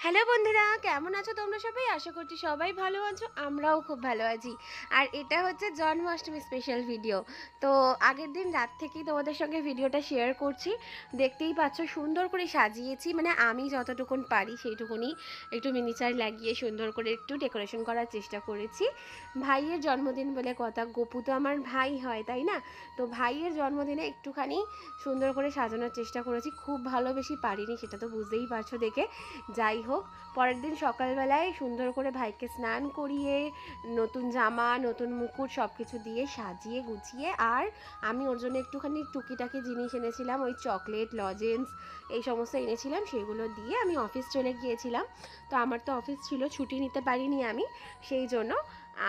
Hello বন্ধুরা, কেমন আছো তোমরা সবাই? আশা করছি সবাই ভালো আছো, আমরাও খুব ভালো আছি। আর এটা হচ্ছে জন্মাষ্টমী স্পেশাল ভিডিও। তো আগের দিন রাত থেকেই তোমাদের সঙ্গে ভিডিওটা শেয়ার করছি। দেখতেই পাচ্ছ সুন্দর করে সাজিয়েছি, মানে আমি যতটুকুন পারি সেইটুকুনি একটু মিনিচার লাগিয়ে সুন্দর করে একটু ডেকোরেশন করার চেষ্টা করেছি। ভাইয়ের জন্মদিন বলে কথা, গপু তো আমার ভাই হয় তাই না? তো ভাইয়ের জন্মদিনে একটুখানি সুন্দর করে সাজানোর চেষ্টা করেছি। খুব ভালো বেশি পারিনি, সেটা তো বুঝতেই পারছো দেখে। যাই হোক, পরের দিন সকালবেলায় সুন্দর করে ভাইকে স্নান করিয়ে নতুন জামা, নতুন মুকুট সব কিছু দিয়ে সাজিয়ে গুছিয়ে, আর আমি ওর জন্য একটুখানি টুকিটাকি জিনিস এনেছিলাম, ওই চকলেট, লজেন্স এই সমস্ত এনেছিলাম, সেগুলো দিয়ে আমি অফিস চলে গিয়েছিলাম। তো আমার তো অফিস ছিল, ছুটি নিতে পারিনি আমি সেই জন্য।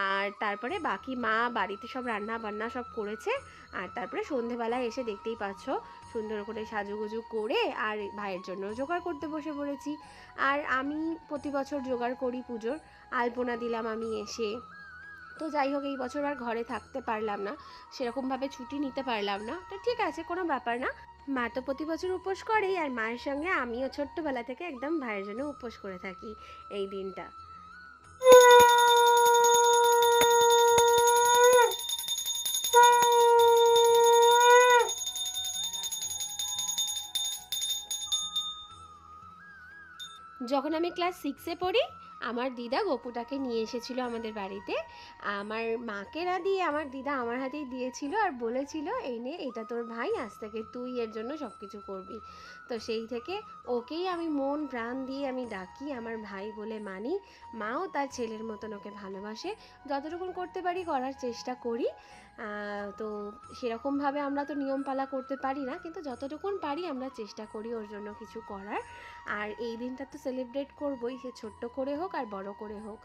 আর তারপরে বাকি মা বাড়িতে সব রান্না বান্না সব করেছে। আর তারপরে সন্ধেবেলায় এসে দেখতেই পাচ্ছ সুন্দর করে সাজুগুজু করে আর ভাইয়ের জন্য জোগাড় করতে বসে পড়েছি। আর আমি প্রতি বছর জোগাড় করি পুজোর, আলপনা দিলাম আমি এসে। তো যাই হোক, এই বছর আর ঘরে থাকতে পারলাম না, সেরকমভাবে ছুটি নিতে পারলাম না। তো ঠিক আছে, কোনো ব্যাপার না। মা তো প্রতি বছর উপোস করেই, আর মায়ের সঙ্গে আমিও ছোট্টবেলা থেকে একদম ভাইয়ের জন্য উপোস করে থাকি এই দিনটা। যখন আমি ক্লাস 6-এ পড়ি, আমার দিদা গপুটাকে নিয়ে এসেছিল আমাদের বাড়িতে। আমার মাকে না দিয়ে আমার দিদা আমার হাতেই দিয়েছিল, আর বলেছিল এই নে, এটা তোর ভাই, আজ থেকে তুই এর জন্য সব কিছু করবি। তো সেই থেকে ওকেই আমি মন প্রাণ দিয়ে আমি ডাকি, আমার ভাই বলে মানি। মাও তার ছেলের মতন ওকে ভালোবাসে, যতটুকু করতে পারি করার চেষ্টা করি। তো সেরকমভাবে আমরা তো নিয়মপালা করতে পারি না, কিন্তু যতটুকুন পারি আমরা চেষ্টা করি ওর জন্য কিছু করার। আর এই দিনটা তো সেলিব্রেট করবই, সে ছোট্ট করে হোক আর বড় করে হোক।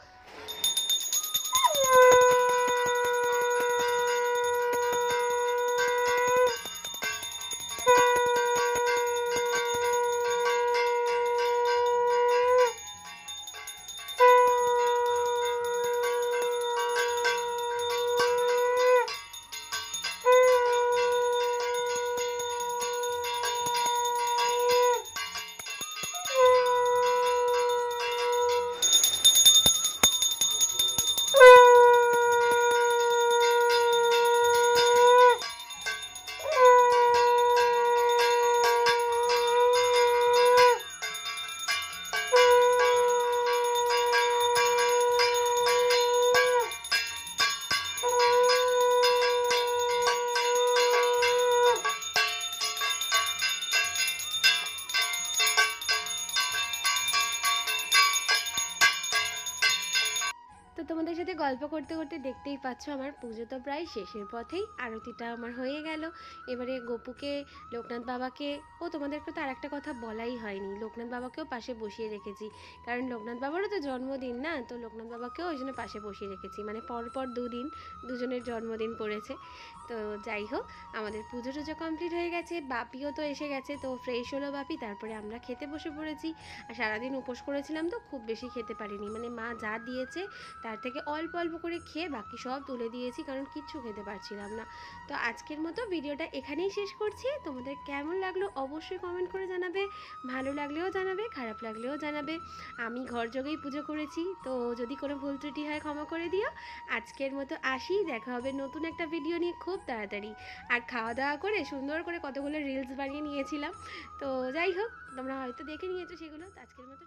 তো তোমাদের সাথে গল্প করতে করতে দেখতেই পাচ্ছ আমার পুজো তো প্রায় শেষের পথেই, আরতিটা আমার হয়ে গেল। এবারে গপুকে, লোকনাথ বাবাকে, ও তোমাদেরকে তো আর একটা কথা বলাই হয়নি, লোকনাথ বাবাকেও পাশে বসিয়ে রেখেছি, কারণ লোকনাথ বাবারও তো জন্মদিন না, তো লোকনাথ বাবাকেও ওই জন্য পাশে বসিয়ে রেখেছি, মানে পরপর দুদিন দুজনের জন্মদিন পড়েছে। তো যাই হোক, আমাদের পুজো টুজো কমপ্লিট হয়ে গেছে, বাপিও তো এসে গেছে, তো ফ্রেশ হলো বাপি, তারপরে আমরা খেতে বসে পড়েছি। আর সারাদিন উপোস করেছিলাম তো খুব বেশি খেতে পারিনি, মানে মা যা দিয়েছে তার থেকে অল্প অল্প করে খেয়ে বাকি সব তুলে দিয়েছি, কারণ কিচ্ছু খেতে পারছিলাম না। তো আজকের মতো ভিডিওটা এখানেই শেষ করছি। তোমাদের কেমন লাগলো অবশ্যই কমেন্ট করে জানাবে, ভালো লাগলেও জানাবে, খারাপ লাগলেও জানাবে। আমি ঘরযোগেই পুজো করেছি, তো যদি কোনো ভুল ত্রুটি হয় ক্ষমা করে দিও। আজকের মতো আসি, দেখা হবে নতুন একটা ভিডিও নিয়ে খুব তাড়াতাড়ি। আর খাওয়া দাওয়া করে সুন্দর করে কতগুলো রিলস বানিয়ে নিয়েছিলাম, তো যাই হোক, তোমরা হয়তো দেখে নিয়েছো সেগুলো। তো আজকের মতো